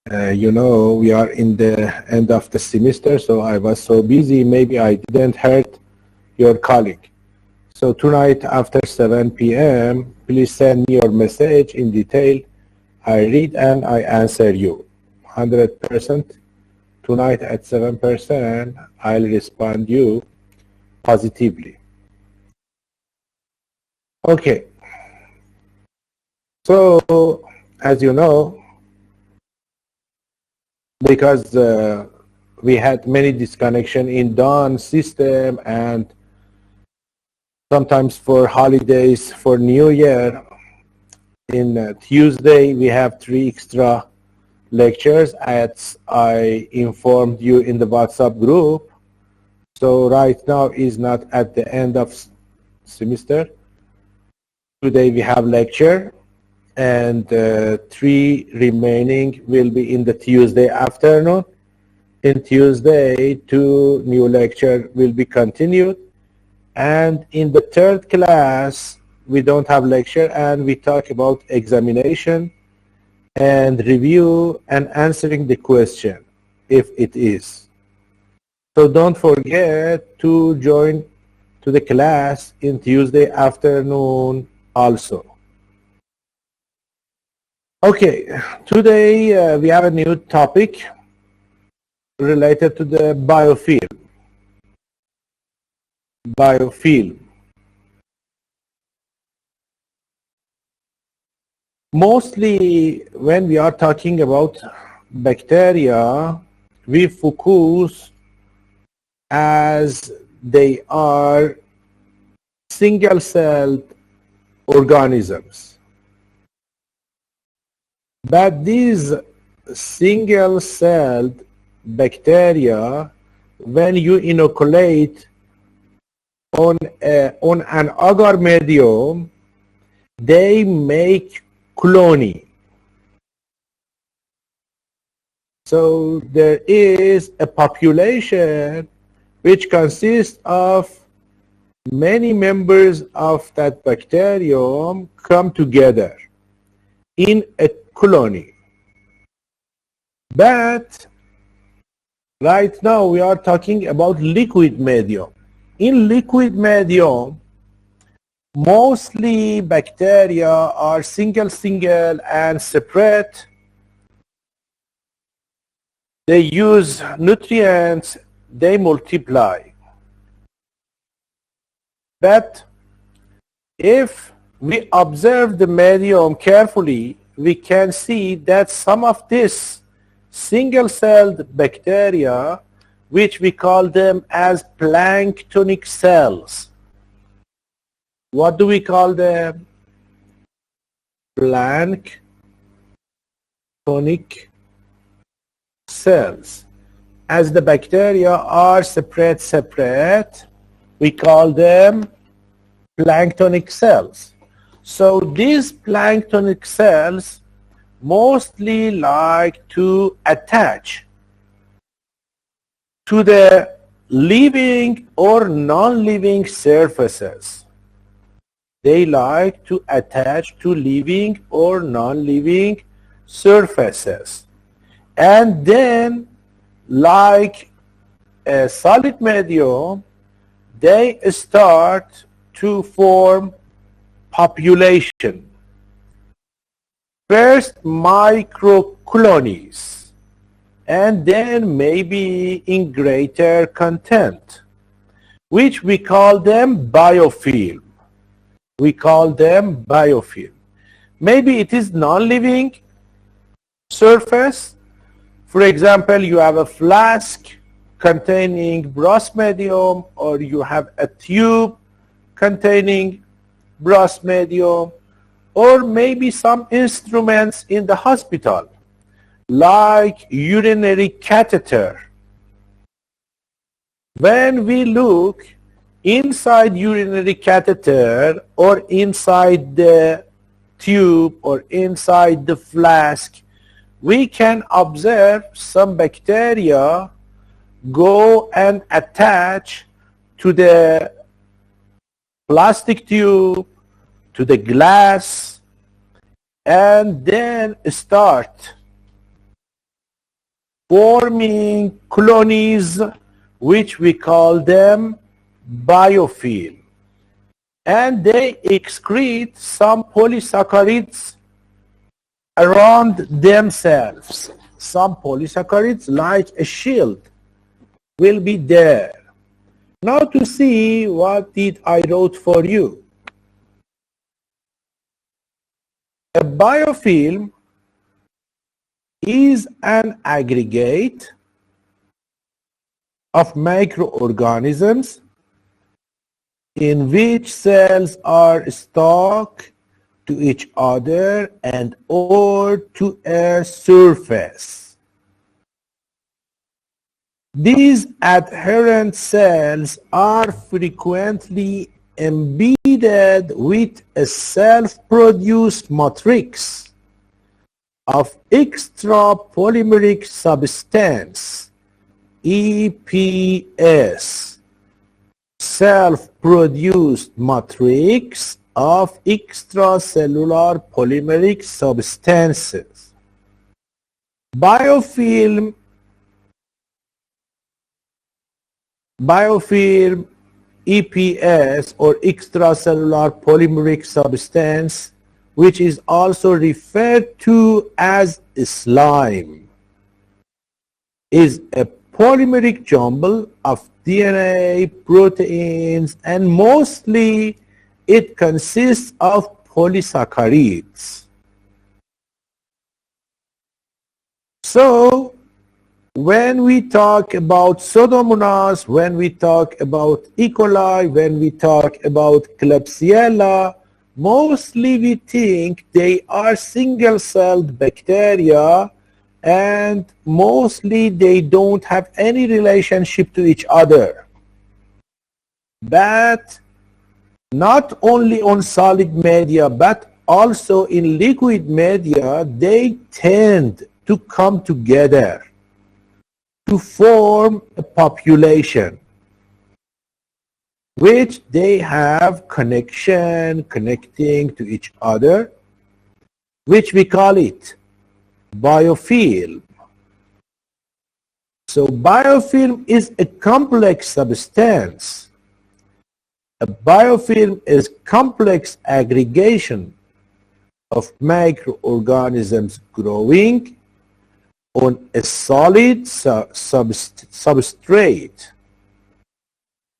You know, we are in the end of the semester, so I was so busy, maybe I didn't heard your colleague. So tonight after 7 p.m., please send me your message in detail. I read and I answer you. 100%. Tonight at 7%, I'll respond you positively. Okay. So, as you know, because we had many disconnection in dawn system and sometimes for holidays, for New Year, in Tuesday we have 3 extra lectures as I informed you in the WhatsApp group. So right now is not at the end of semester. Today we have lecture and 3 remaining will be in the Tuesday afternoon. In Tuesday, 2 new lecture will be continued. And in the third class, we don't have lecture and we talk about examination and review and answering the question, if it is. So don't forget to join to the class in Tuesday afternoon also. Okay, today we have a new topic related to the biofilm. Biofilm. Mostly when we are talking about bacteria, we focus as they are single-celled organisms. But these single-celled bacteria, when you inoculate on an agar medium, they make colony. So there is a population which consists of many members of that bacterium come together in a colony. But right now we are talking about liquid medium. In liquid medium, mostly bacteria are single and separate. They use nutrients, they multiply. But if we observe the medium carefully, we can see that some of this single-celled bacteria, which we call them as planktonic cells. What do we call them? Planktonic cells. As the bacteria are separate, we call them planktonic cells. So these planktonic cells mostly like to attach to the living or non-living surfaces. They like to attach to living or non-living surfaces. And then, like a solid medium, they start to form population. First microcolonies, and then maybe in greater content, which we call them biofilm. We call them biofilm. Maybe it is non-living surface. For example, you have a flask containing broth medium, or you have a tube containing broth medium, or maybe some instruments in the hospital, like urinary catheter. When we look inside urinary catheter or inside the tube or inside the flask, we can observe some bacteria go and attach to the plastic tube, to the glass, and then start forming colonies, which we call them biofilm. And they excrete some polysaccharides around themselves. Some polysaccharides, like a shield, will be there. Now to see what did I wrote for you. A biofilm is an aggregate of microorganisms in which cells are stuck to each other and or to a surface. These adherent cells are frequently embedded with a self-produced matrix of extra polymeric substance, EPS, self-produced matrix of extracellular polymeric substances. Biofilm EPS, or extracellular polymeric substance, which is also referred to as slime, is a polymeric jumble of DNA, proteins, and mostly it consists of polysaccharides. So, when we talk about Pseudomonas, when we talk about E. coli, when we talk about Klebsiella, mostly we think they are single-celled bacteria, and mostly they don't have any relationship to each other. But not only on solid media, but also in liquid media, they tend to come together to form a population, which they have connecting to each other, which we call it biofilm. So biofilm is a complex substance. A biofilm is complex aggregation of microorganisms growing on a solid substrate.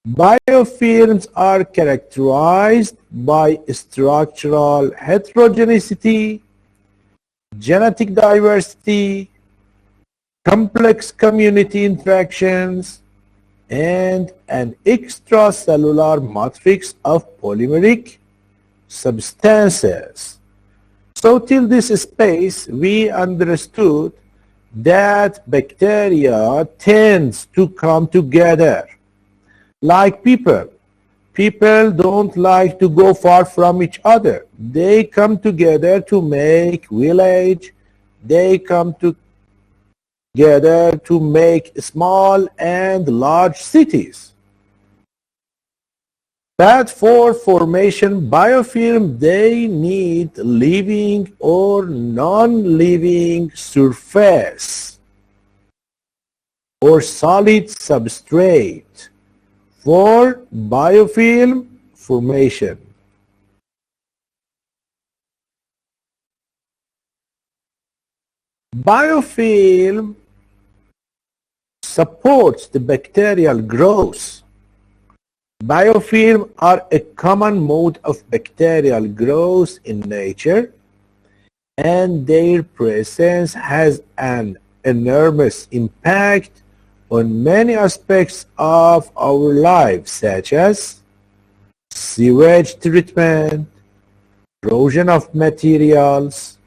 Biofilms are characterized by structural heterogeneity, genetic diversity, complex community interactions, and an extracellular matrix of polymeric substances. So till this space, we understood that bacteria tends to come together like people. People don't like to go far from each other. They come together to make village. They come together to make small and large cities. But for formation biofilm, they need living or non-living surface or solid substrate for biofilm formation. Biofilm supports the bacterial growth. Biofilm are a common mode of bacterial growth in nature, and their presence has an enormous impact on many aspects of our lives, such as sewage treatment, erosion of materials,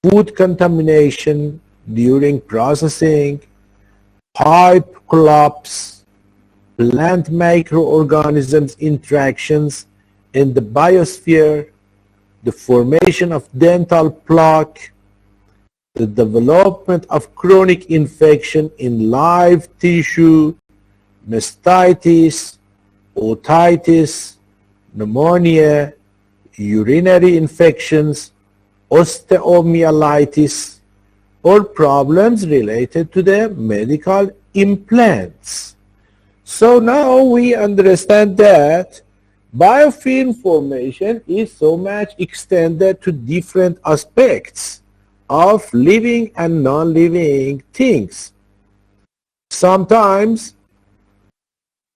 food contamination during processing, pipe collapse, plant microorganisms interactions in the biosphere, the formation of dental plaque, the development of chronic infection in live tissue, mastitis, otitis, pneumonia, urinary infections, osteomyelitis, or problems related to the medical implants. So now we understand that biofilm formation is so much extended to different aspects of living and non-living things. Sometimes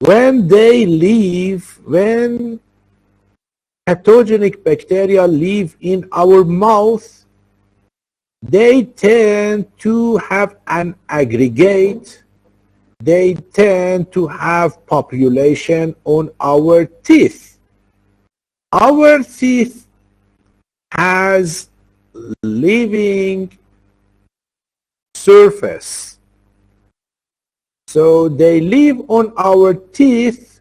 when pathogenic bacteria live in our mouth, they tend to have an aggregate. They tend to have population on our teeth. Our teeth has living surface. So they live on our teeth,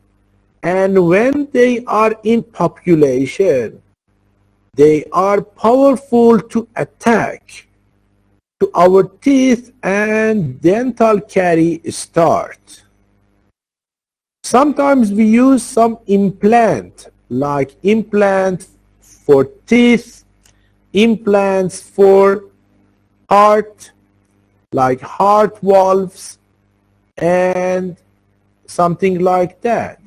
and when they are in population, they are powerful to attack to our teeth, and dental caries start. Sometimes we use some implant, like implant for teeth, implants for heart, like heart valves, and something like that.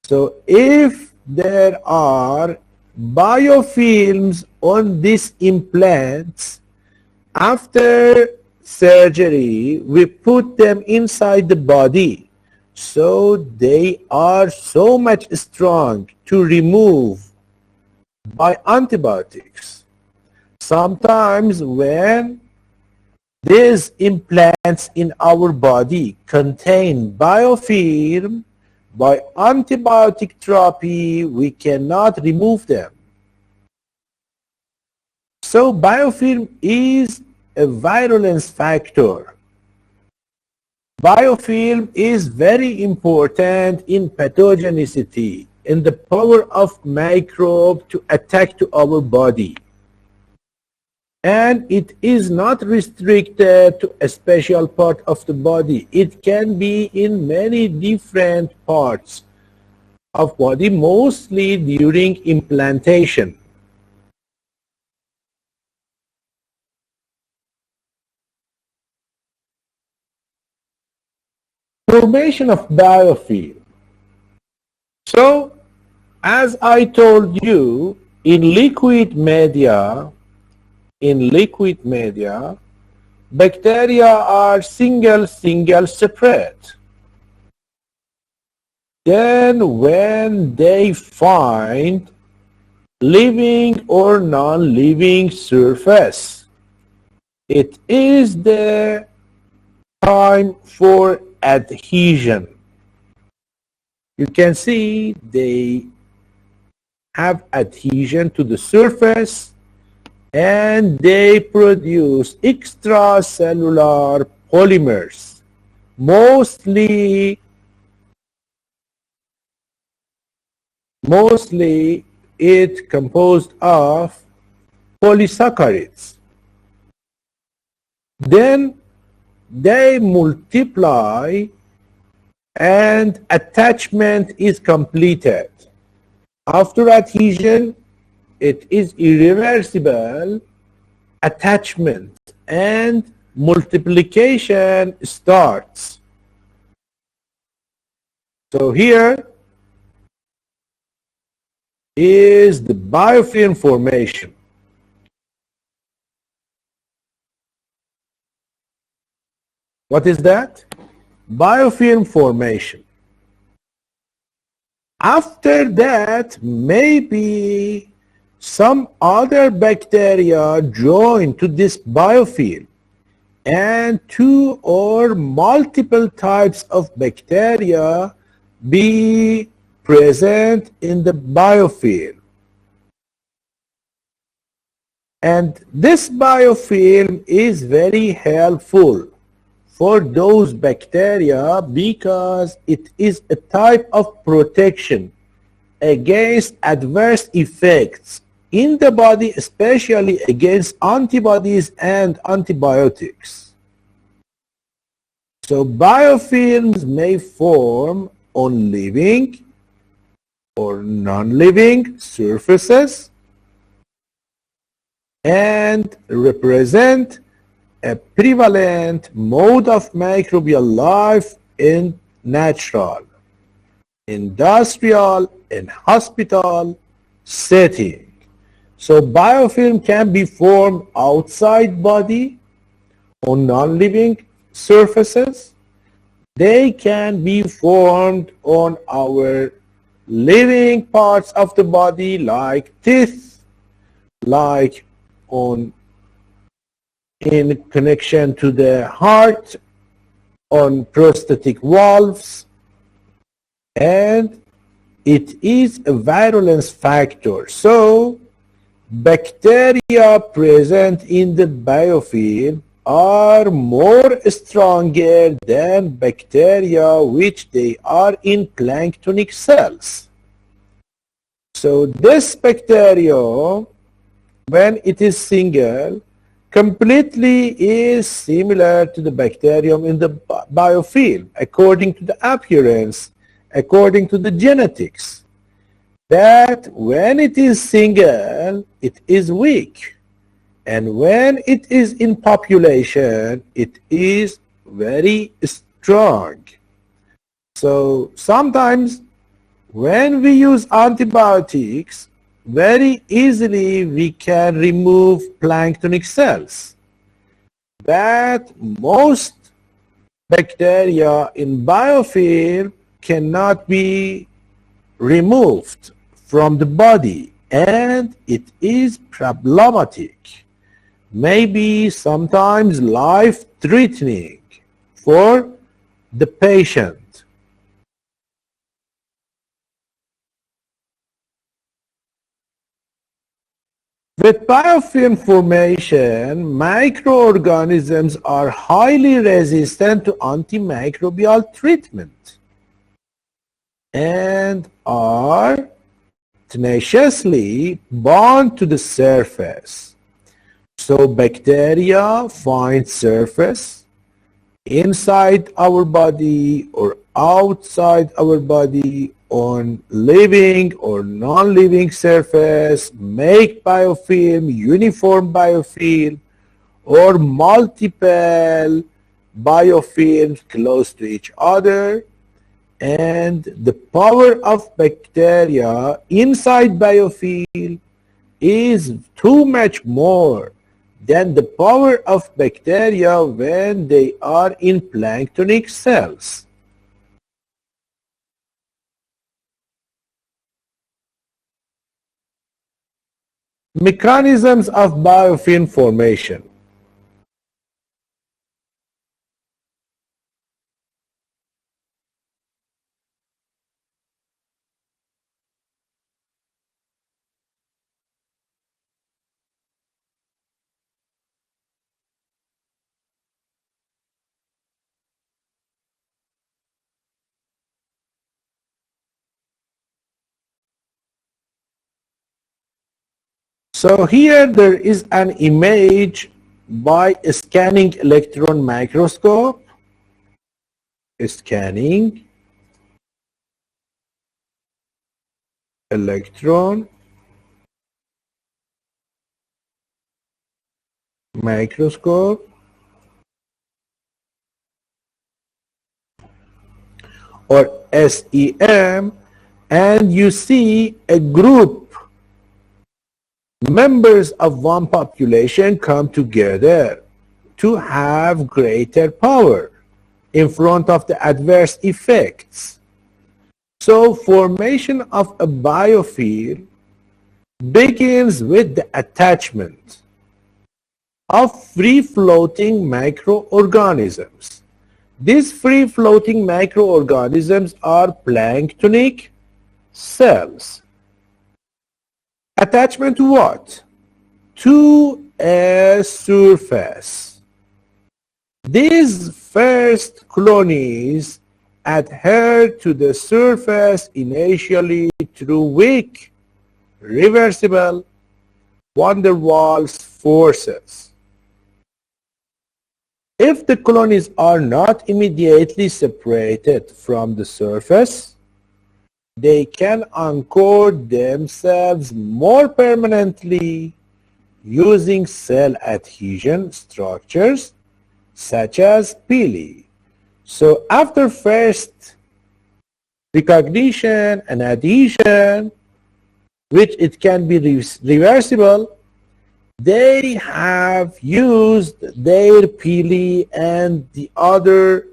So if there are biofilms on these implants, after surgery, we put them inside the body. So they are so much strong to remove by antibiotics. Sometimes when these implants in our body contain biofilm, by antibiotic therapy, we cannot remove them. So biofilm is a virulence factor. Biofilm is very important in pathogenicity, in the power of microbe to attack to our body. And it is not restricted to a special part of the body. It can be in many different parts of body, mostly during implantation. Formation of biofilm. So, as I told you, in liquid media, bacteria are single separate. Then when they find living or non-living surface, it is the time for adhesion. You can see they have adhesion to the surface, and they produce extracellular polymers, mostly it composed of polysaccharides. Then they multiply and attachment is completed. After adhesion, it is irreversible attachment and multiplication starts. So here is the biofilm formation. What is that? Biofilm formation. After that, maybe some other bacteria join to this biofilm, and two or multiple types of bacteria be present in the biofilm. And this biofilm is very helpful for those bacteria because it is a type of protection against adverse effects in the body, especially against antibodies and antibiotics. So biofilms may form on living or non-living surfaces and represent a prevalent mode of microbial life in natural, industrial, and hospital setting. So biofilm can be formed outside body on non-living surfaces. They can be formed on our living parts of the body like teeth, like in connection to the heart, on prosthetic valves, and it is a virulence factor. So bacteria present in the biofilm are more stronger than bacteria which they are in planktonic cells. So this bacteria, when it is single, completely is similar to the bacterium in the biofilm according to the appearance, according to the genetics, that when it is single, it is weak. And when it is in population, it is very strong. So sometimes when we use antibiotics, very easily we can remove planktonic cells. But most bacteria in biofilm cannot be removed from the body, and it is problematic, maybe sometimes life-threatening for the patient. With biofilm formation, microorganisms are highly resistant to antimicrobial treatment and are tenaciously bound to the surface. So bacteria find surface inside our body or outside our body on living or non-living surface, make biofilm, uniform biofilm, or multiple biofilms close to each other, and the power of bacteria inside biofilm is too much more than the power of bacteria when they are in planktonic cells. Mechanisms of biofilm formation. So here there is an image by scanning electron microscope, scanning electron microscope, or SEM, and you see a group, members of one population come together to have greater power in front of the adverse effects. So formation of a biofilm begins with the attachment of free-floating microorganisms. These free-floating microorganisms are planktonic cells. Attachment to what? To a surface. These first colonies adhere to the surface initially through weak, reversible van der Waals forces. If the colonies are not immediately separated from the surface, they can anchor themselves more permanently using cell adhesion structures such as pili. So after first recognition and adhesion, which it can be reversible, they have used their pili and the other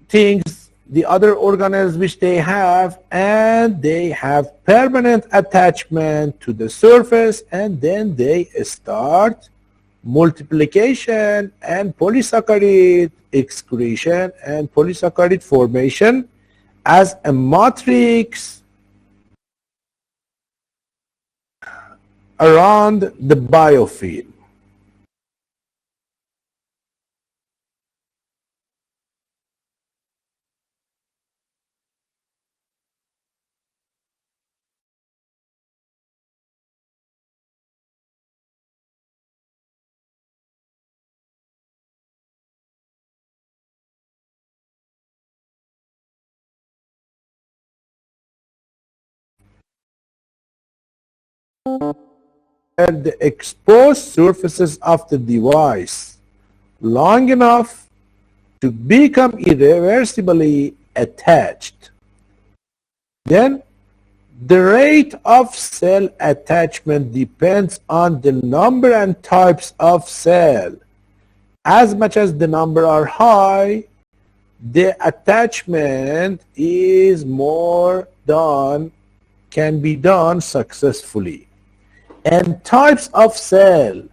things, the other organelles which they have, and they have permanent attachment to the surface, and then they start multiplication and polysaccharide excretion and polysaccharide formation as a matrix around the biofilm. The exposed surfaces of the device long enough to become irreversibly attached. Then the rate of cell attachment depends on the number and types of cell. As much as the number are high, the attachment is more done, can be done successfully. And types of cell,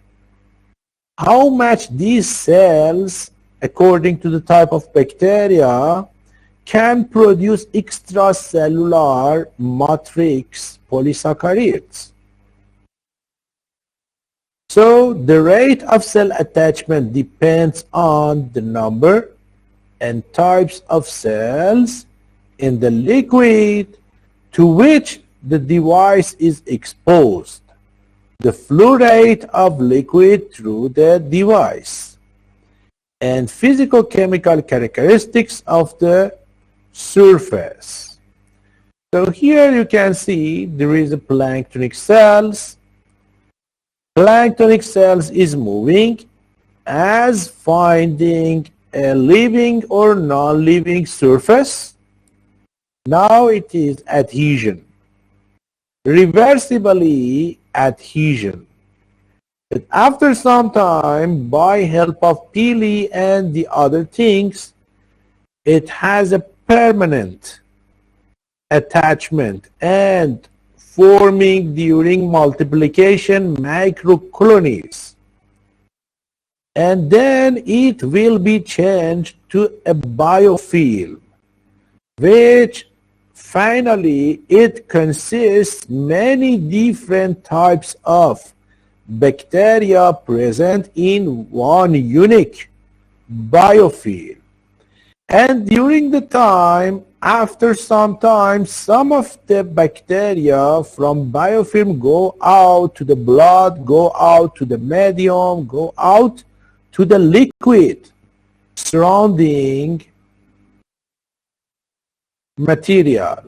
how much these cells, according to the type of bacteria, can produce extracellular matrix polysaccharides. So the rate of cell attachment depends on the number and types of cells in the liquid to which the device is exposed, the flow rate of liquid through the device, and physical-chemical characteristics of the surface. So here you can see there is a planktonic cells. Planktonic cells is moving as finding a living or non-living surface. Now it is adhesion, reversibly adhesion. But after some time, by help of pili and the other things, it has a permanent attachment and forming during multiplication microcolonies. And then it will be changed to a biofilm, which finally it consists many different types of bacteria present in one unique biofilm. And during the time, after some time, some of the bacteria from biofilm go out to the blood, go out to the medium, go out to the liquid surrounding material.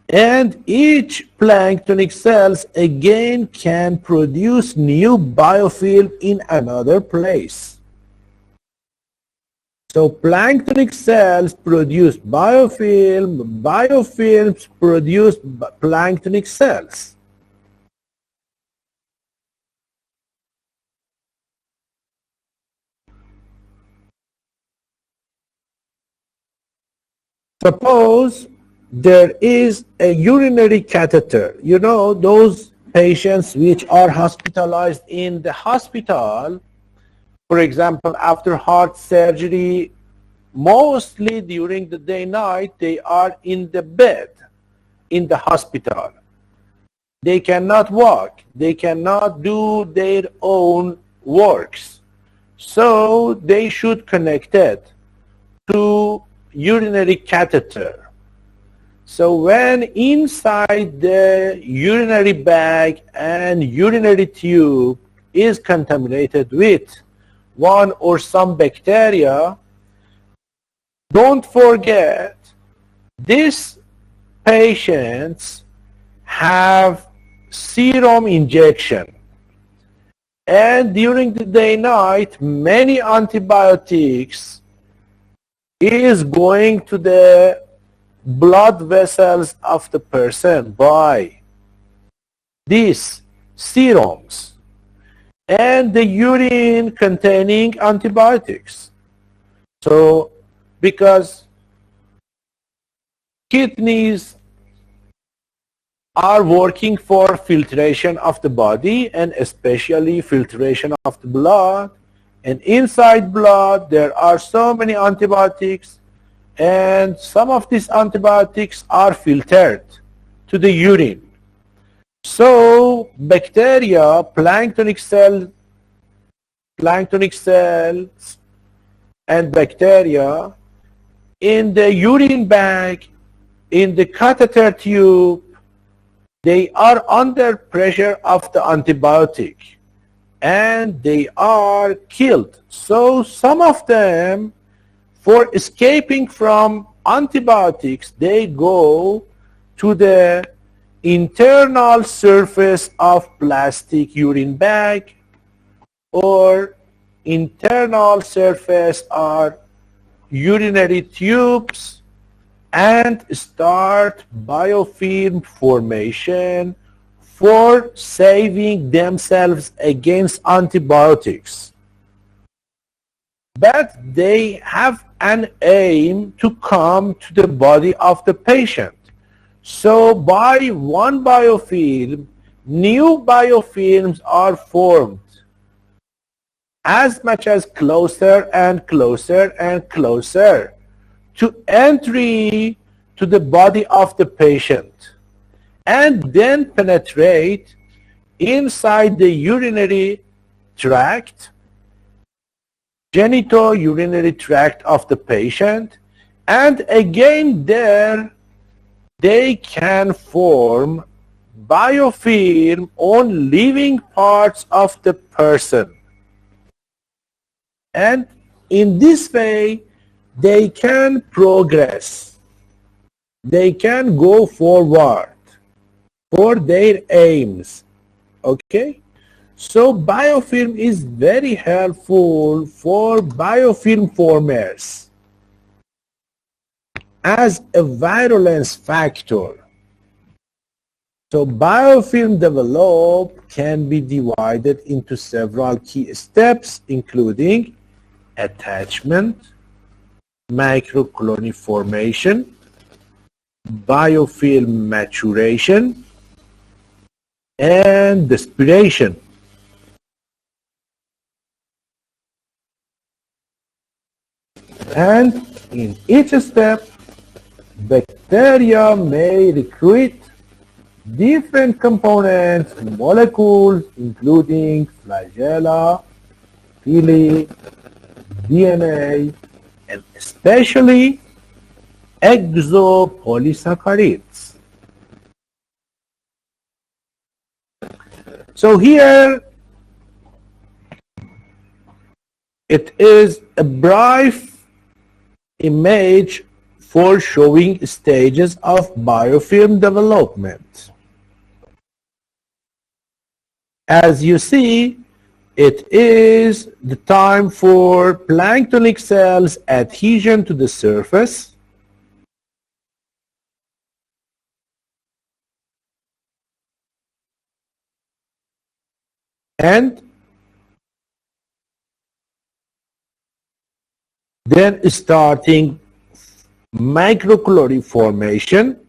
And each planktonic cells again can produce new biofilm in another place. So planktonic cells produce biofilm, biofilms produce planktonic cells. Suppose there is a urinary catheter. You know, those patients which are hospitalized in the hospital, for example, after heart surgery, mostly during the day-night, they are in the bed in the hospital. They cannot walk. They cannot do their own works. So they should connect it to urinary catheter. So when inside the urinary bag and urinary tube is contaminated with one or some bacteria, don't forget these patients have serum injection. And during the day-night, many antibiotics is going to the blood vessels of the person by these serums and the urine containing antibiotics. So, because kidneys are working for filtration of the body and especially filtration of the blood, and inside blood there are so many antibiotics, and some of these antibiotics are filtered to the urine. So bacteria, planktonic cells and bacteria in the urine bag, in the catheter tube, they are under pressure of the antibiotic and they are killed. So some of them, for escaping from antibiotics, they go to the internal surface of plastic urine bag or internal surface or urinary tubes and start biofilm formation for saving themselves against antibiotics. But they have an aim to come to the body of the patient. So by one biofilm, new biofilms are formed as much as closer and closer and closer to entry to the body of the patient and then penetrate inside the urinary tract, genitourinary tract of the patient, and again there they can form biofilm on living parts of the person. And in this way, they can progress. They can go forward for their aims. Okay? So biofilm is very helpful for biofilm formers as a virulence factor. So biofilm development can be divided into several key steps, including attachment, microcolony formation, biofilm maturation, and respiration. And in each step, bacteria may recruit different components, molecules, including flagella, villi, DNA, and especially exopolysaccharides. So here it is a brief image for showing stages of biofilm development. As you see, it is the time for planktonic cells adhesion to the surface, and then starting microcolony formation.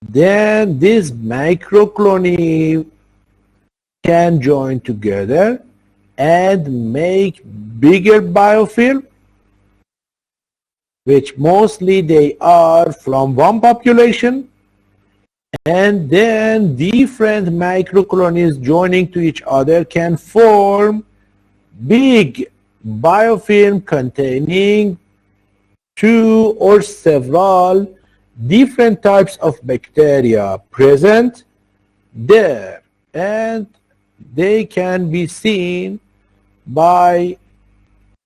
Then this microcolony can join together and make bigger biofilm, which mostly they are from one population, and then different microcolonies joining to each other can form big biofilm containing two or several different types of bacteria present there, and they can be seen by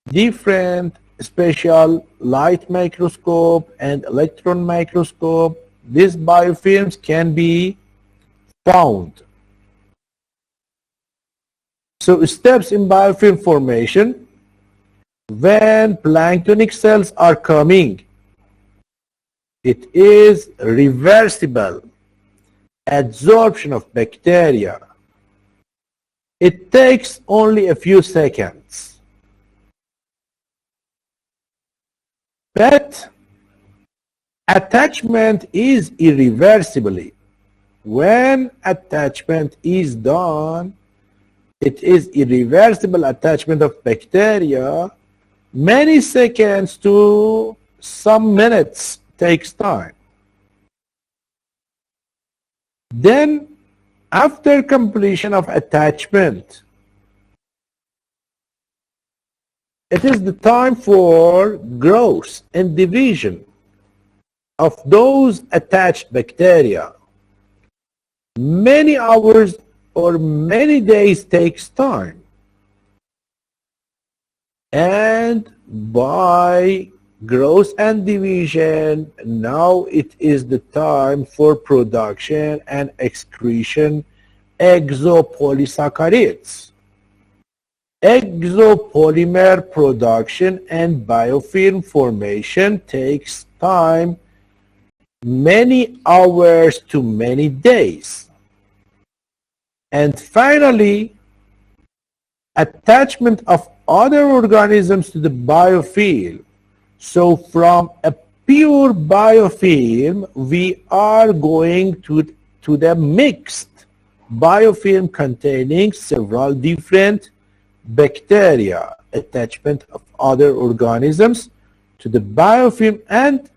different special light microscope and electron microscope. These biofilms can be found. So steps in biofilm formation. When planktonic cells are coming, it is reversible adsorption of bacteria. It takes only a few seconds. But attachment is irreversibly. When attachment is done, it is irreversible attachment of bacteria. Many seconds to some minutes takes time. Then, after completion of attachment, it is the time for growth and division of those attached bacteria. Many hours or many days takes time. And by growth and division, now it is the time for production and excretion exopolysaccharides. Exopolymer production and biofilm formation takes time, many hours to many days. And finally, attachment of other organisms to the biofilm. So from a pure biofilm, we are going to the mixed biofilm containing several different bacteria. Attachment of other organisms to the biofilm, and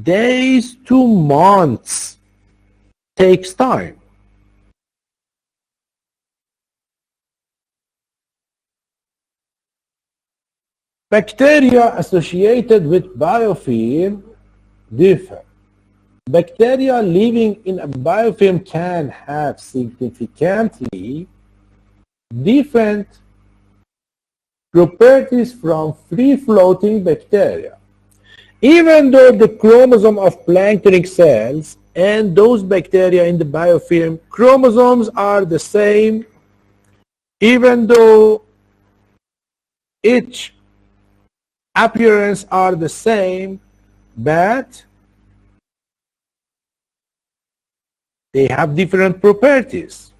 days to months takes time. Bacteria associated with biofilm differ. Bacteria living in a biofilm can have significantly different properties from free-floating bacteria. Even though the chromosome of planktonic cells and those bacteria in the biofilm chromosomes are the same, even though each appearance are the same, but they have different properties.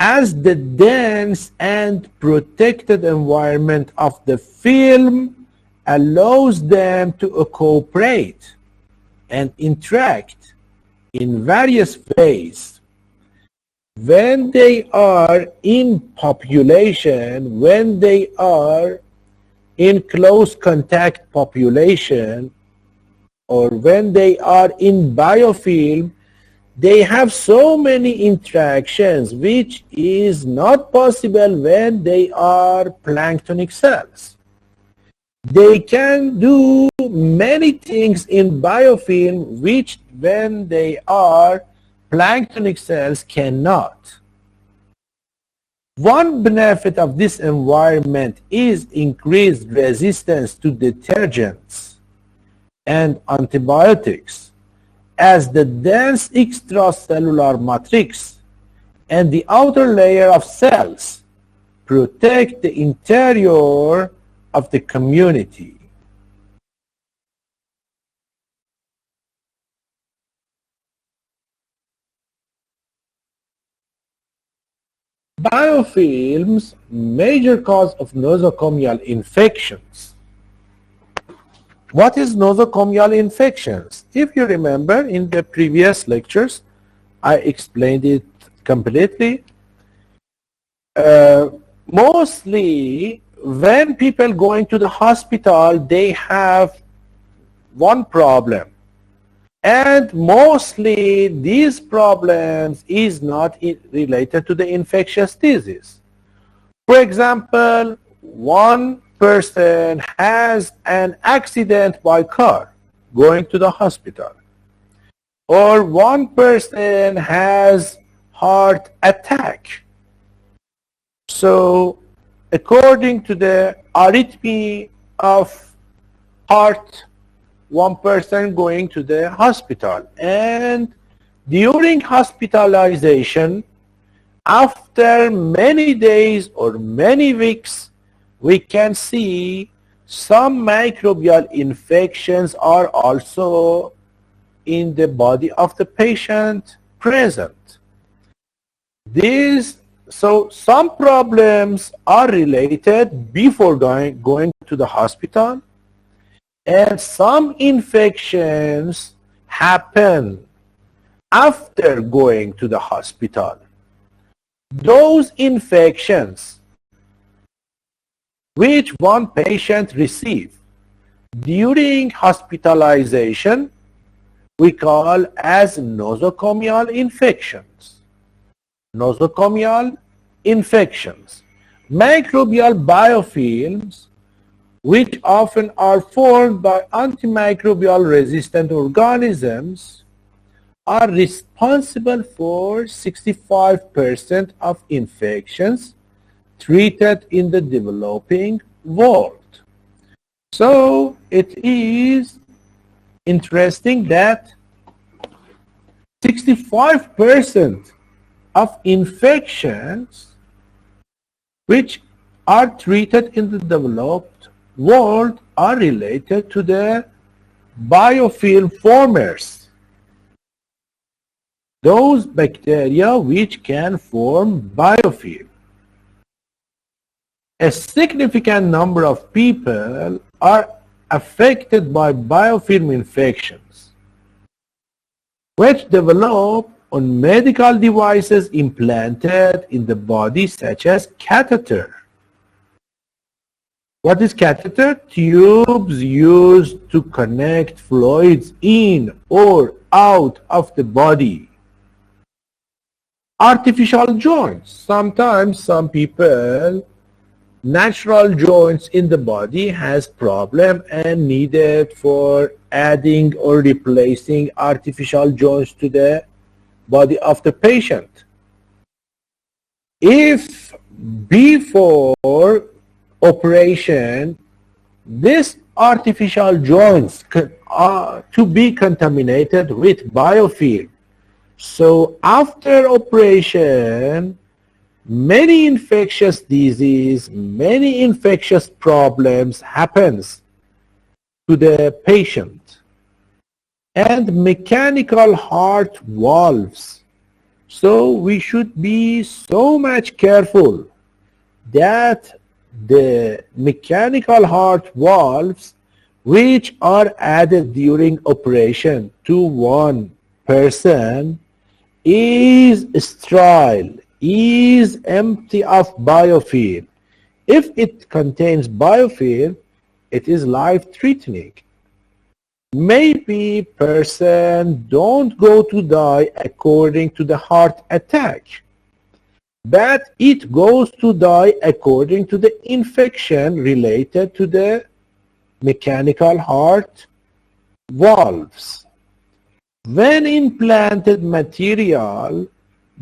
As the dense and protected environment of the film allows them to cooperate and interact in various ways. When they are in population, when they are in close contact population, or when they are in biofilm, they have so many interactions which is not possible when they are planktonic cells. They can do many things in biofilm which when they are planktonic cells cannot. One benefit of this environment is increased resistance to detergents and antibiotics, as the dense extracellular matrix and the outer layer of cells protect the interior of the community. Biofilms, major cause of nosocomial infections. What is nosocomial infections? If you remember in the previous lectures, I explained it completely. Mostly when people going to the hospital, they have one problem. And mostly these problems is not related to the infectious disease. For example, one person has an accident by car going to the hospital, or one person has heart attack. So according to the arrhythmia of heart, one person going to the hospital, and During hospitalization, after many days or many weeks, we can see some microbial infections are also in the body of the patient present. So some problems are related before going to the hospital, and some infections happen after going to the hospital. Those infections which one patient receives during hospitalization we call as nosocomial infections. Nosocomial infections. Microbial biofilms which often are formed by antimicrobial resistant organisms are responsible for 65% of infections treated in the developing world. So it is interesting that 65% of infections which are treated in the developed world are related to the biofilm formers. Those bacteria which can form biofilm. A significant number of people are affected by biofilm infections, which develop on medical devices implanted in the body, such as catheter. What is catheter? Tubes used to connect fluids in or out of the body. Artificial joints. Sometimes some people, natural joints in the body has problem and needed for adding or replacing artificial joints to the body of the patient. If before operation this artificial joints are to be contaminated with biofilm, so after operation, many infectious disease, many infectious problems happens to the patient. And mechanical heart valves. So we should be so much careful that the mechanical heart valves which are added during operation to one person is sterile, is empty of biofilm. If it contains biofilm, it is life-threatening. Maybe person don't go to die according to the heart attack, but it goes to die according to the infection related to the mechanical heart valves. When implanted material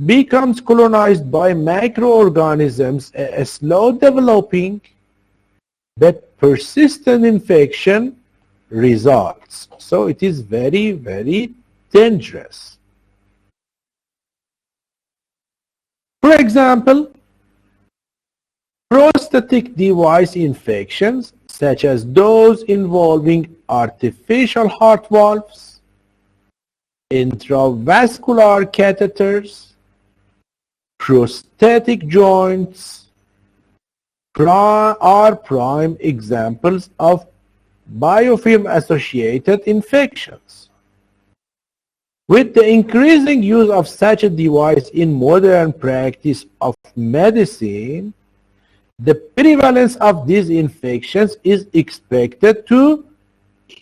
becomes colonized by microorganisms, a slow developing but persistent infection results. So it is very, very dangerous. For example, prosthetic device infections such as those involving artificial heart valves, intravascular catheters, prosthetic joints are prime examples of biofilm-associated infections. With the increasing use of such a device in modern practice of medicine, the prevalence of these infections is expected to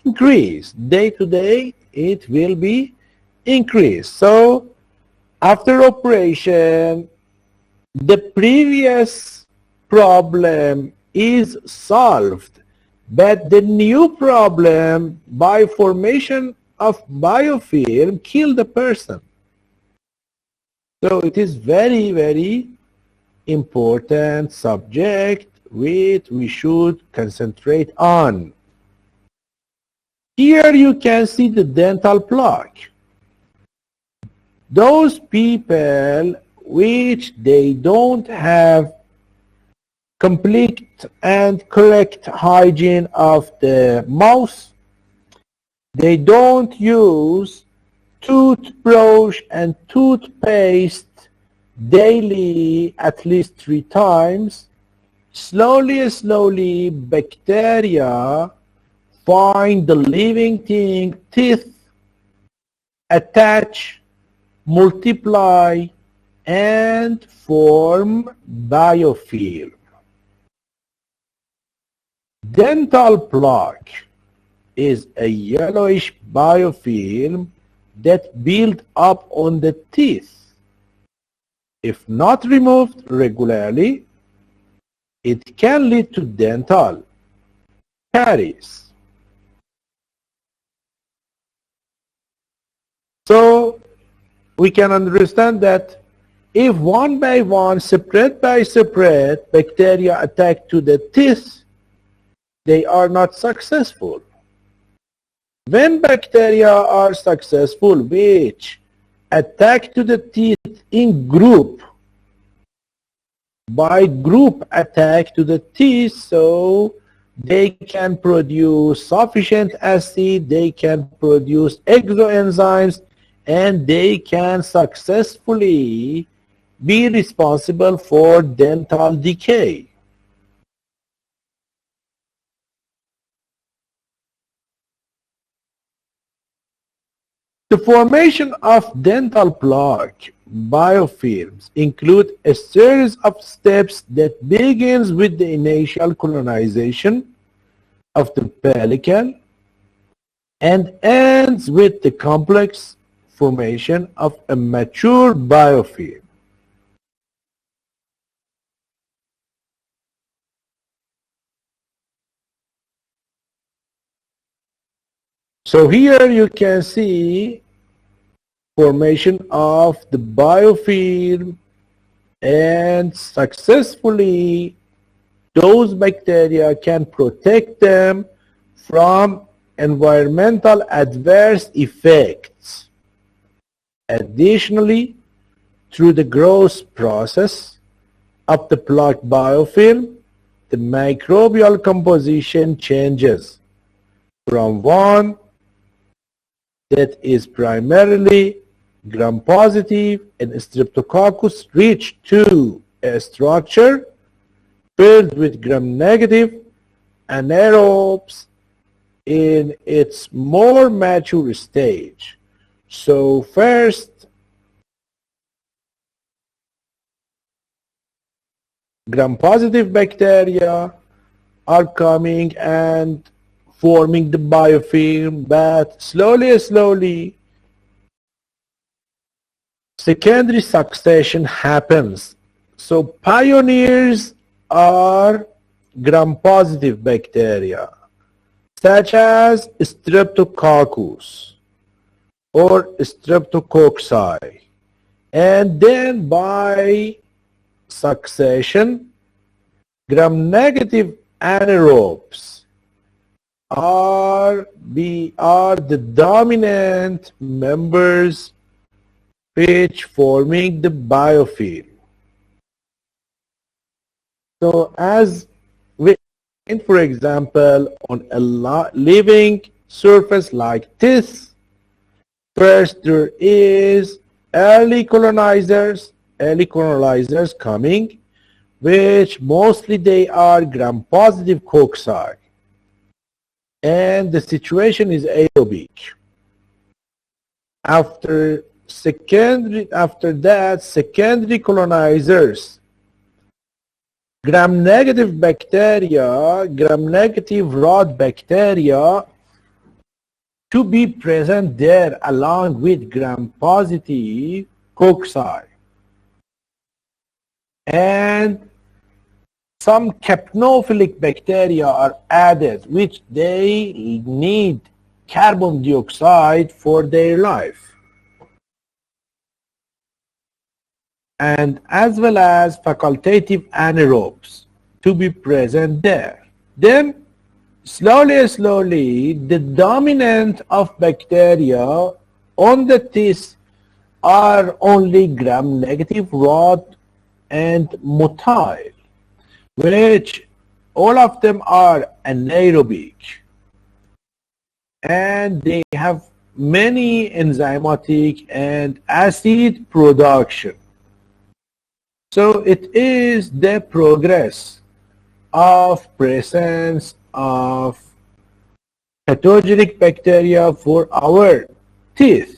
increase. Day to day, it will be increased. So, after operation, the previous problem is solved, but the new problem by formation of biofilm kill the person. So it is very, very important subject which we should concentrate on. Here you can see the dental plaque. those people which they don't have complete and correct hygiene of the mouth, they don't use toothbrush and toothpaste daily at least 3 times, slowly bacteria find the living thing, teeth, attach, multiply, and form biofilm. Dental plaque is a yellowish biofilm that builds up on the teeth. If not removed regularly, it can lead to dental caries. So we can understand that if one by one, separate by separate, bacteria attack to the teeth, they are not successful. When bacteria are successful, which attack to the teeth in group, by group attack to the teeth, so they can produce sufficient acid, they can produce exoenzymes, and they can successfully be responsible for dental decay. The formation of dental plaque biofilms include a series of steps that begins with the initial colonization of the pellicle and ends with the complex formation of a mature biofilm. So here you can see formation of the biofilm, and successfully those bacteria can protect them from environmental adverse effects. Additionally, through the growth process of the plaque biofilm, the microbial composition changes from one that is primarily gram-positive and streptococcus-rich to a structure filled with gram-negative anaerobes in its more mature stage. So first, gram-positive bacteria are coming and forming the biofilm, but slowly secondary succession happens. So pioneers are gram-positive bacteria, such as streptococcus or streptococci, and then by succession, gram-negative anaerobes are the dominant members which forming the biofilm. So as we, for example, on a living surface like this, first there is early colonizers coming, which mostly they are gram-positive cocci. And the situation is aerobic. After that, secondary colonizers, gram-negative bacteria, gram-negative rod bacteria, to be present there along with gram-positive cocci. And some capnophilic bacteria are added, which they need carbon dioxide for their life, and as well as facultative anaerobes to be present there. Then slowly the dominant of bacteria on the teeth are only gram-negative rod and motile, which all of them are anaerobic, and they have many enzymatic and acid production. So it is the progress of presence of pathogenic bacteria for our teeth.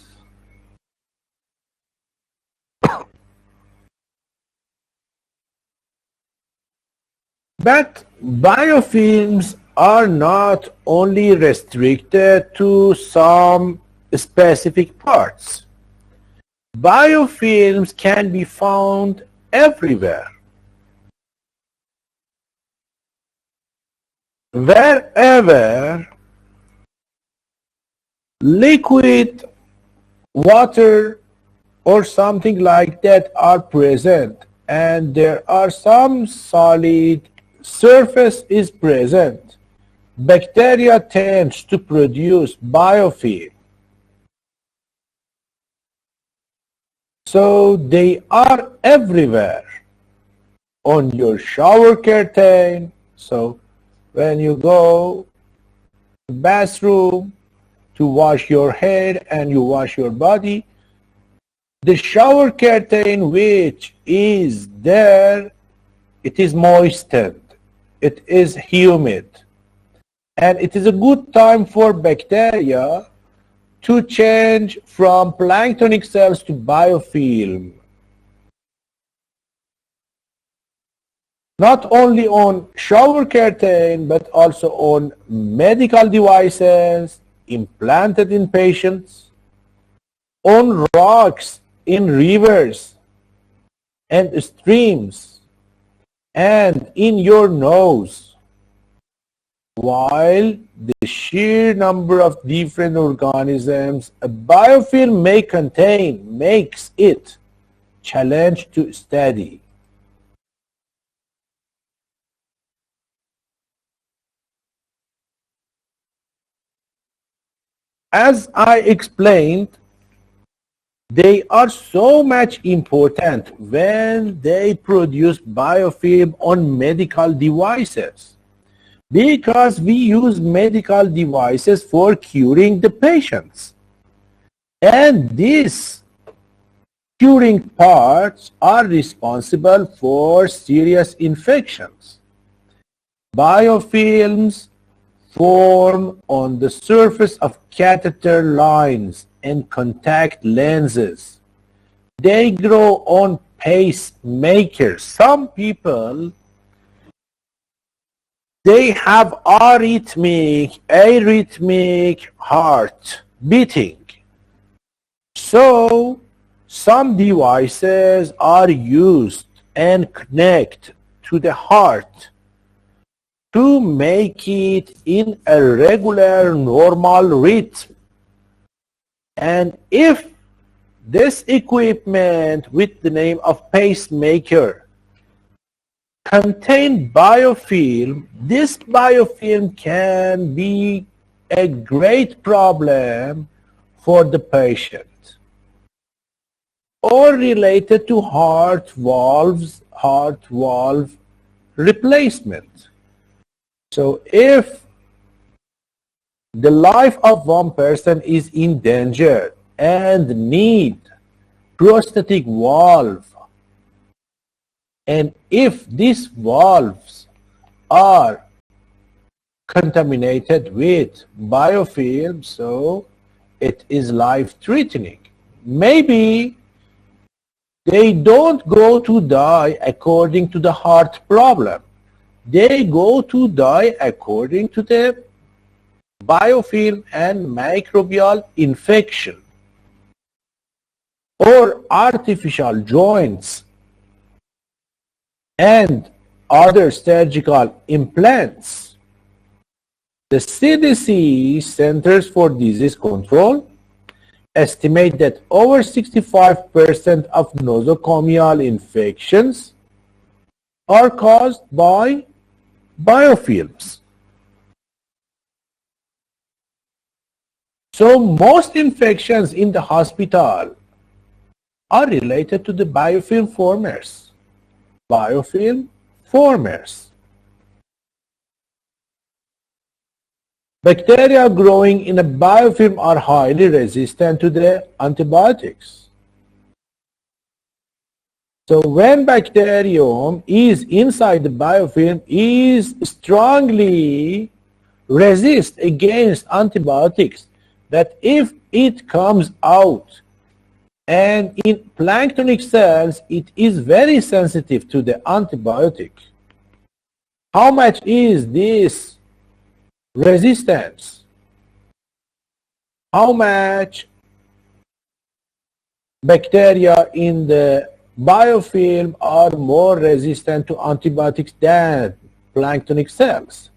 But biofilms are not only restricted to some specific parts. Biofilms can be found everywhere. Wherever liquid, water, or something like that are present, and there are some solid surface is present, bacteria tends to produce biofilm. So they are everywhere on your shower curtain. So when you go to the bathroom to wash your hair and you wash your body, the shower curtain which is there, it is moistened, it is humid, and it is a good time for bacteria to change from planktonic cells to biofilm. Not only on shower curtain, but also on medical devices implanted in patients, on rocks in rivers and streams, and in your nose. While the sheer number of different organisms a biofilm may contain makes it challenge to study. As I explained, they are so much important when they produce biofilm on medical devices, because we use medical devices for curing the patients. And these curing parts are responsible for serious infections. Biofilms form on the surface of catheter lines and contact lenses. They grow on pacemakers. Some people, they have arrhythmic heart beating. So some devices are used and connect to the heart to make it in a regular, normal rhythm. And if this equipment with the name of pacemaker contain biofilm, this biofilm can be a great problem for the patient. Or related to heart valve replacement. So if the life of one person is in danger and need prosthetic valve, and if these valves are contaminated with biofilm, so it is life-threatening. Maybe they don't go to die according to the heart problem. They go to die according to the biofilm and microbial infection, or artificial joints and other surgical implants. The CDC, Centers for Disease Control, estimate that over 65% of nosocomial infections are caused by biofilms. So most infections in the hospital are related to the biofilm formers. Biofilm formers. Bacteria growing in a biofilm are highly resistant to the antibiotics. So when bacterium is inside the biofilm, is strongly resist against antibiotics, that if it comes out and in planktonic cells, it is very sensitive to the antibiotic. How much is this resistance? How much bacteria in the biofilm are more resistant to antibiotics than planktonic cells?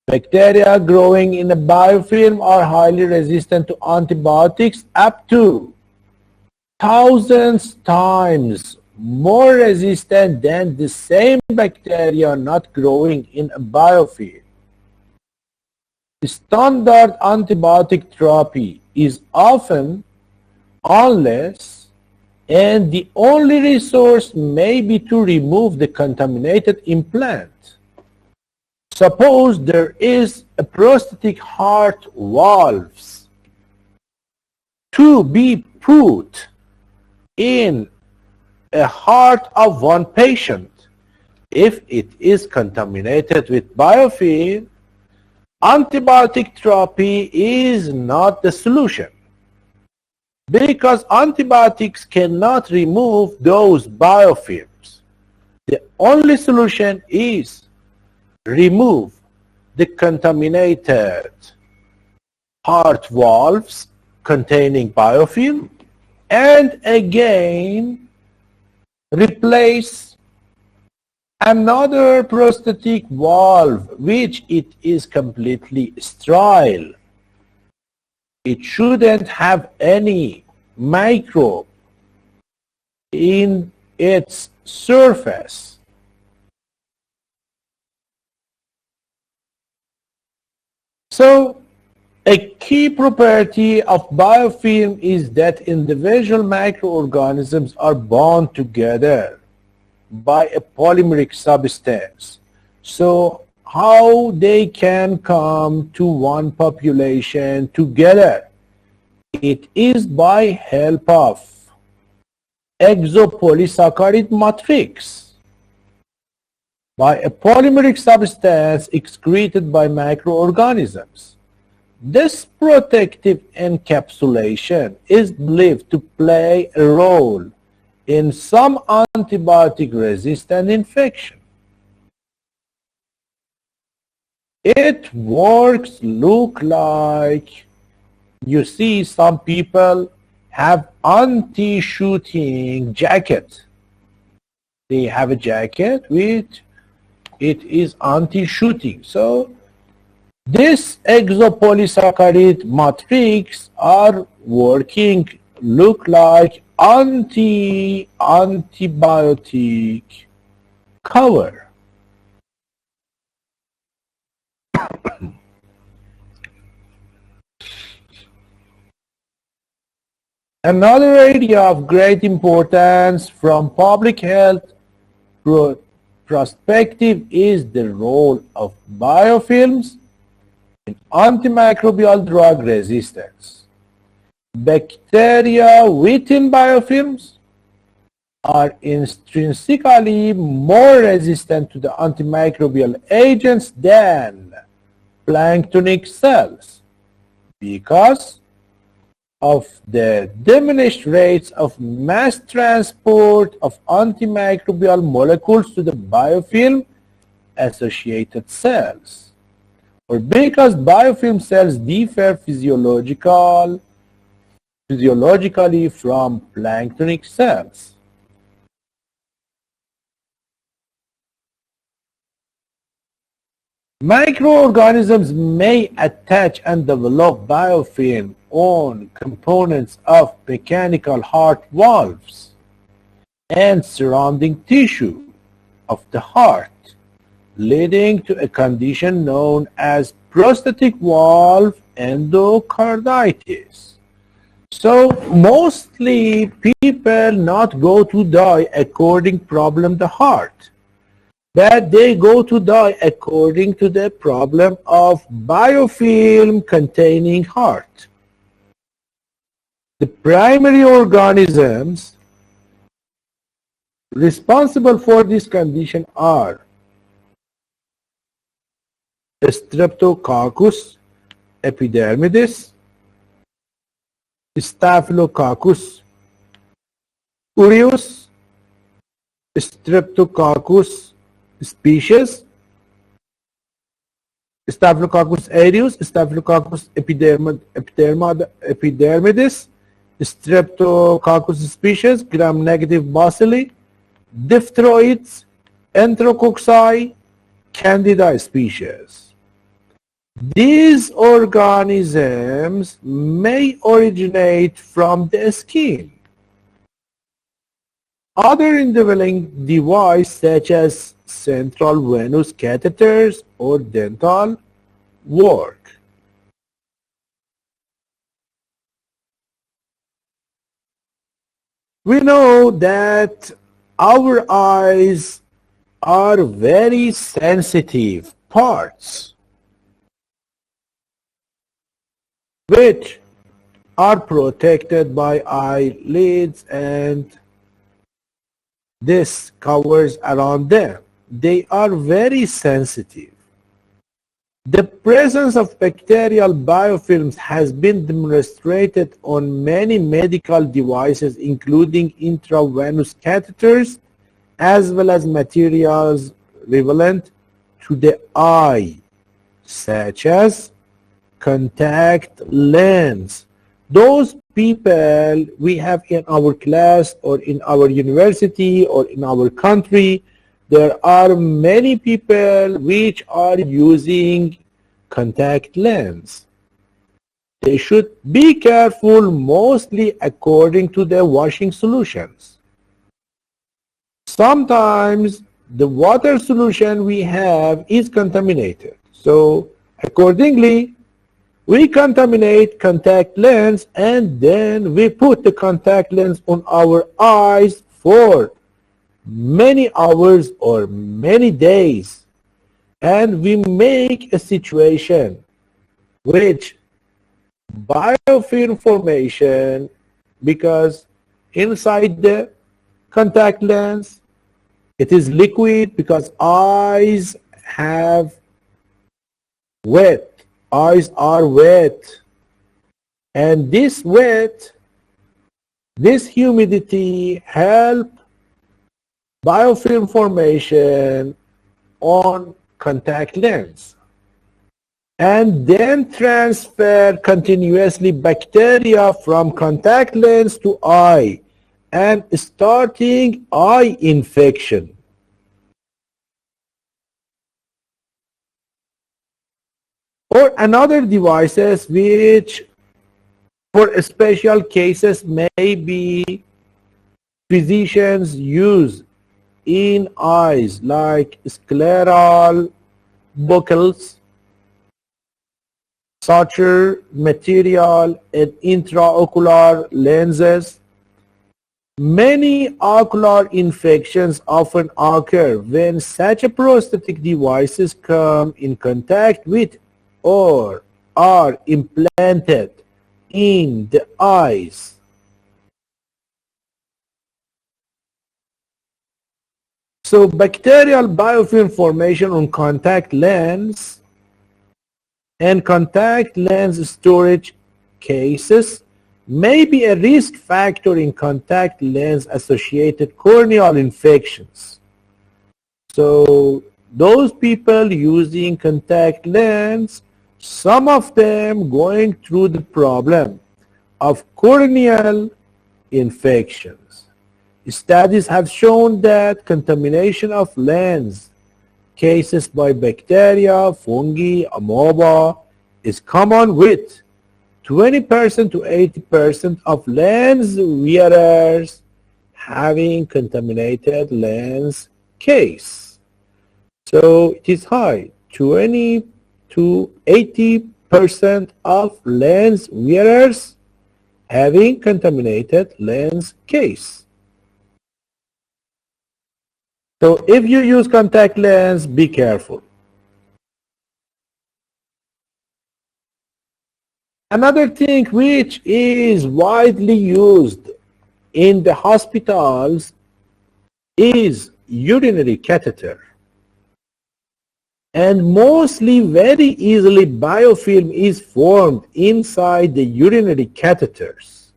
Bacteria growing in a biofilm are highly resistant to antibiotics, up to thousands times more resistant than the same bacteria not growing in a biofilm. Standard antibiotic therapy is often unless, and the only resource may be to remove the contaminated implant. Suppose there is a prosthetic heart valves to be put in a heart of one patient. If it is contaminated with biofilm, antibiotic therapy is not the solution, because antibiotics cannot remove those biofilms. The only solution is remove the contaminated heart valves containing biofilm and again replace another prosthetic valve which it is completely sterile. It shouldn't have any microbe in its surface. So, a key property of biofilm is that individual microorganisms are bound together by a polymeric substance. So, how they can come to one population together? It is by help of exopolysaccharide matrix, by a polymeric substance excreted by microorganisms. This protective encapsulation is believed to play a role in some antibiotic-resistant infection. It works look like, you see some people have anti-shooting jacket. They have a jacket which it is anti-shooting. So this exopolysaccharide matrix are working look like antibiotic cover. Another area of great importance from public health perspective is the role of biofilms in antimicrobial drug resistance. Bacteria within biofilms are intrinsically more resistant to the antimicrobial agents than planktonic cells because of the diminished rates of mass transport of antimicrobial molecules to the biofilm associated cells, or because biofilm cells differ physiologically from planktonic cells. Microorganisms may attach and develop biofilm on components of mechanical heart valves and surrounding tissue of the heart, leading to a condition known as prosthetic valve endocarditis. So mostly people not go to die according problem the heart, but they go to die according to the problem of biofilm containing heart. The primary organisms responsible for this condition are Streptococcus epidermidis, Staphylococcus aureus, Streptococcus species, Staphylococcus aureus, Staphylococcus epidermidis, Streptococcus species, gram-negative bacilli, diphtheroids, enterococci, candida species. These organisms may originate from the skin. Other indwelling devices such as central venous catheters or dental work. We know that our eyes are very sensitive parts which are protected by eyelids and this covers around them. They are very sensitive. The presence of bacterial biofilms has been demonstrated on many medical devices, including intravenous catheters, as well as materials relevant to the eye, such as contact lens. Those people we have in our class or in our university or in our country, there are many people which are using contact lens. They should be careful, mostly according to the washing solutions. Sometimes the water solution we have is contaminated. So accordingly, we contaminate contact lens and then we put the contact lens on our eyes for many hours or many days, and we make a situation which biofilm formation, because inside the contact lens it is liquid, because eyes are wet, and this humidity help biofilm formation on contact lens and then transfer continuously bacteria from contact lens to eye and starting eye infection. Or another devices which for special cases may be physicians use in eyes, like scleral buckles, suture material, and intraocular lenses. Many ocular infections often occur when such a prosthetic devices come in contact with or are implanted in the eyes. So bacterial biofilm formation on contact lens and contact lens storage cases may be a risk factor in contact lens associated corneal infections. So those people using contact lens, some of them going through the problem of corneal infections. Studies have shown that contamination of lens cases by bacteria, fungi, amoeba is common with 20% to 80% of lens wearers having contaminated lens case. So it is high, 20 to 80% of lens wearers having contaminated lens case. So if you use contact lens, be careful. Another thing which is widely used in the hospitals is urinary catheter. And mostly very easily biofilm is formed inside the urinary catheters.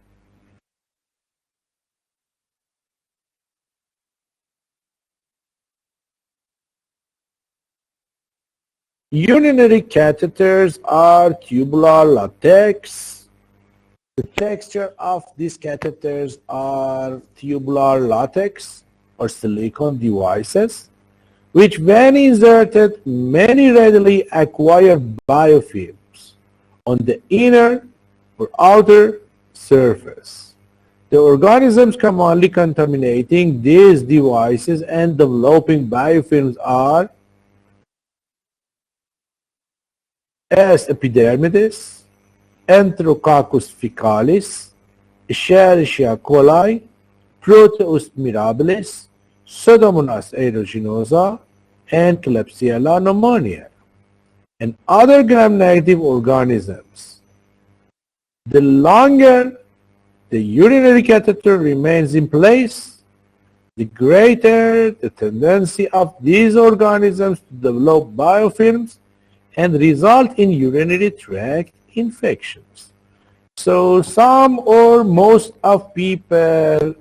Urinary catheters are tubular latex. The texture of these catheters are tubular latex or silicone devices, which when inserted may readily acquire biofilms on the inner or outer surface. The organisms commonly contaminating these devices and developing biofilms are S. epidermidis, Enterococcus fecalis, Escherichia coli, Proteus mirabilis, Pseudomonas aeruginosa, and Klebsiella pneumoniae, and other gram-negative organisms. The longer the urinary catheter remains in place, the greater the tendency of these organisms to develop biofilms and result in urinary tract infections. So some or most of people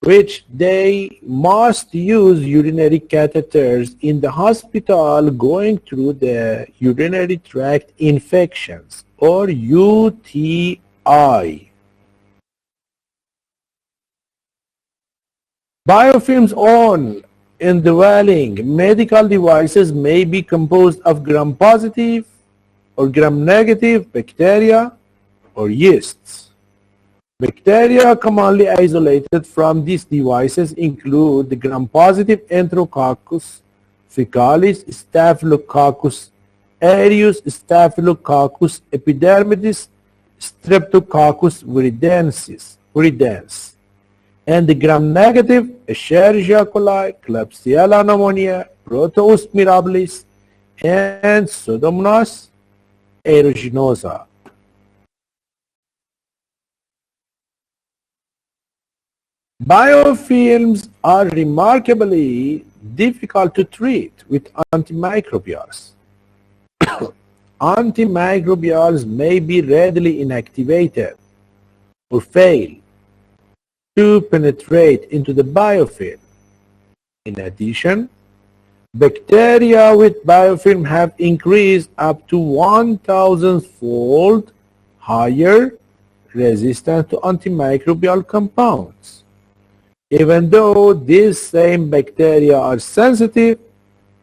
which they must use urinary catheters in the hospital going through the urinary tract infections or UTI. Biofilms on indwelling medical devices may be composed of gram-positive or gram-negative bacteria or yeasts. Bacteria commonly isolated from these devices include the gram-positive Enterococcus fecalis, Staphylococcus aureus, Staphylococcus epidermidis, Streptococcus viridans, and the gram-negative Escherichia coli, Klebsiella pneumoniae, Proteus mirabilis, and Pseudomonas aeruginosa. Biofilms are remarkably difficult to treat with antimicrobials. Antimicrobials may be readily inactivated or fail to penetrate into the biofilm. In addition, bacteria with biofilm have increased up to 1,000-fold higher resistance to antimicrobial compounds. Even though these same bacteria are sensitive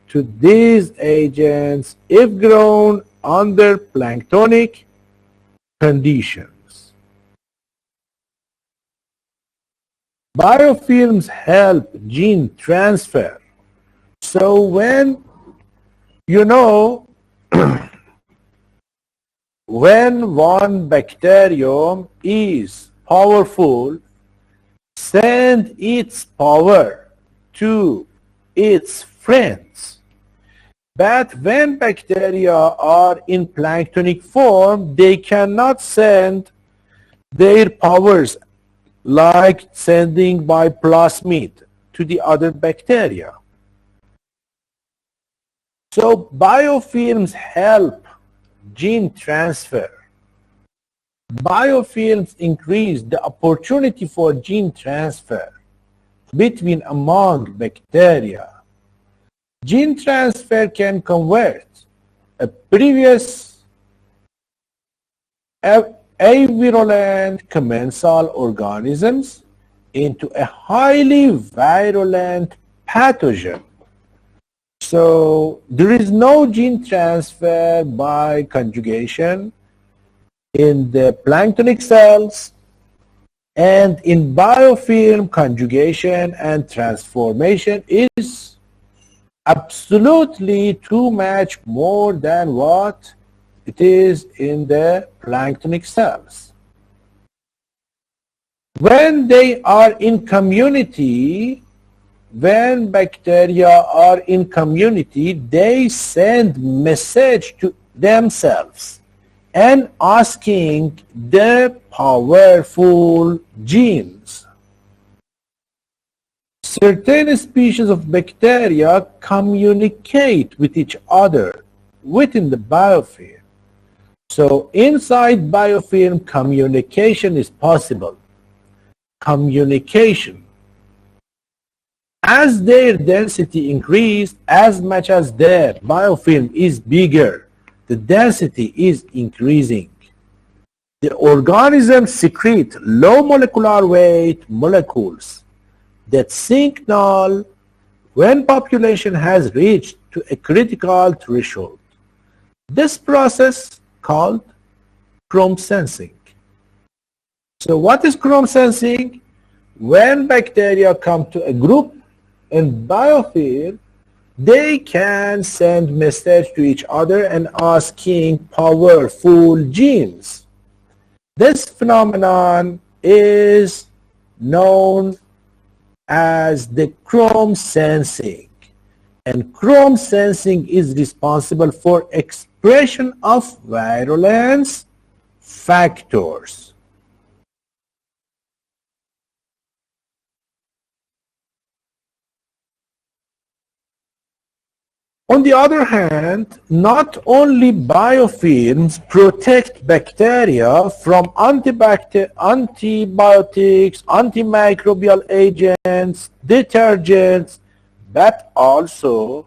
to these agents if grown under planktonic conditions. Biofilms help gene transfer. So when when one bacterium is powerful, send its power to its friends. But when bacteria are in planktonic form, they cannot send their powers like sending by plasmid to the other bacteria. So biofilms help gene transfer. Biofilms increase the opportunity for gene transfer between among bacteria. Gene transfer can convert a previous avirulent commensal organisms into a highly virulent pathogen. So there is no gene transfer by conjugation in the planktonic cells, and in biofilm conjugation and transformation is absolutely too much more than what it is in the planktonic cells. When they are in community, when bacteria are in community, they send message to themselves and asking the powerful genes. Certain species of bacteria communicate with each other within the biofilm. So inside biofilm, communication is possible. Communication. As their density increased, as much as their biofilm is bigger, the density is increasing. The organisms secrete low molecular weight molecules that signal when population has reached to a critical threshold. This process called chrome sensing. So what is chrome sensing? When bacteria come to a group in biofilm, they can send message to each other and asking powerful genes. This phenomenon is known as the chrome sensing. And chrome sensing is responsible for expression of virulence factors. On the other hand, not only biofilms protect bacteria from antibiotics, antimicrobial agents, detergents, but also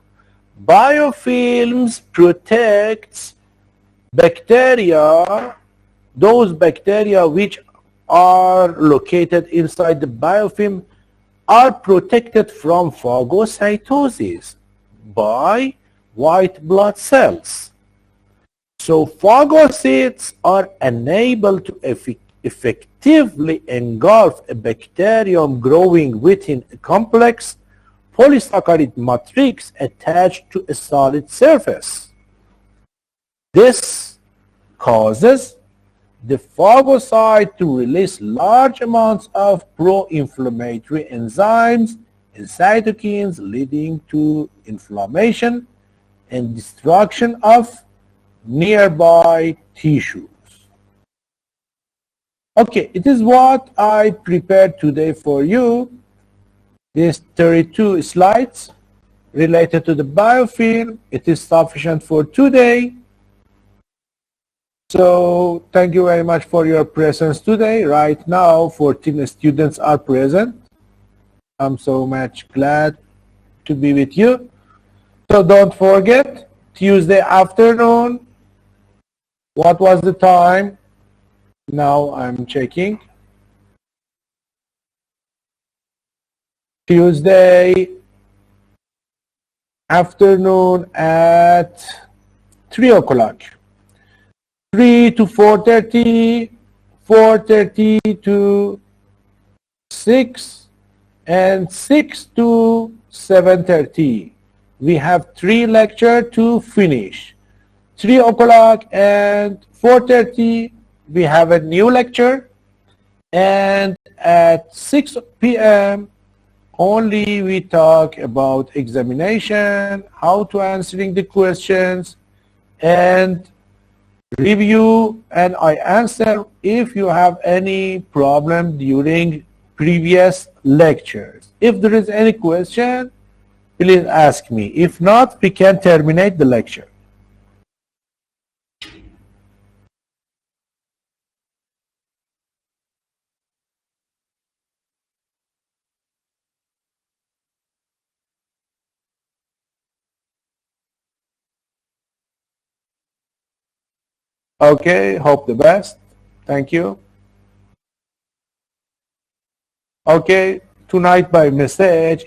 biofilms protect bacteria, those bacteria which are located inside the biofilm are protected from phagocytosis by white blood cells. So phagocytes are unable to effectively engulf a bacterium growing within a complex polysaccharide matrix attached to a solid surface. This causes the phagocyte to release large amounts of pro-inflammatory enzymes and cytokines, leading to inflammation and destruction of nearby tissues. Okay, it is what I prepared today for you. These 32 slides related to the biofilm. It is sufficient for today. So thank you very much for your presence today. Right now, 14 students are present. I'm so much glad to be with you. So don't forget, Tuesday afternoon, what was the time? Now I'm checking. Tuesday afternoon at 3 o'clock. 3 to 4:30, 4:30 to 6, and 6 to 7:30. We have 3 lectures to finish. 3 o'clock and 4:30 we have a new lecture, and at 6 p.m. only we talk about examination, how to answering the questions, and review, and I answer if you have any problem during previous lectures. If there is any question, please ask me. If not, we can terminate the lecture. Okay, hope the best. Thank you. Okay, tonight by message,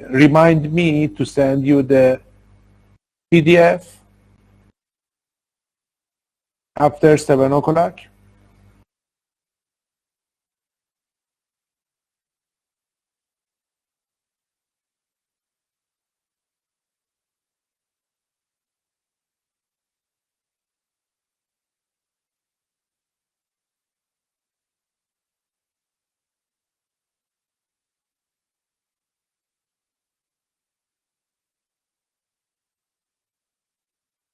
remind me to send you the PDF after 7 o'clock.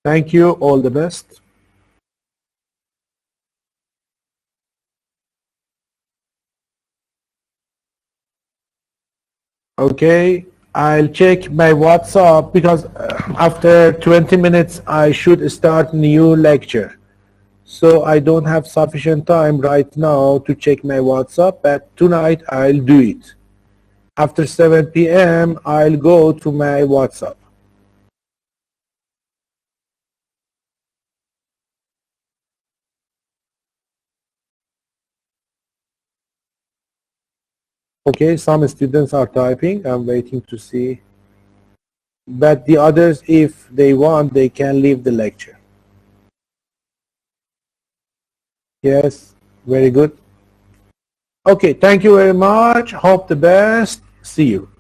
Thank you. All the best. Okay, I'll check my WhatsApp because after 20 minutes I should start new lecture. So I don't have sufficient time right now to check my WhatsApp, but tonight I'll do it. After 7 p.m. I'll go to my WhatsApp. Okay, some students are typing. I'm waiting to see. But the others, if they want, they can leave the lecture. Yes, very good. Okay, thank you very much. Hope the best. See you.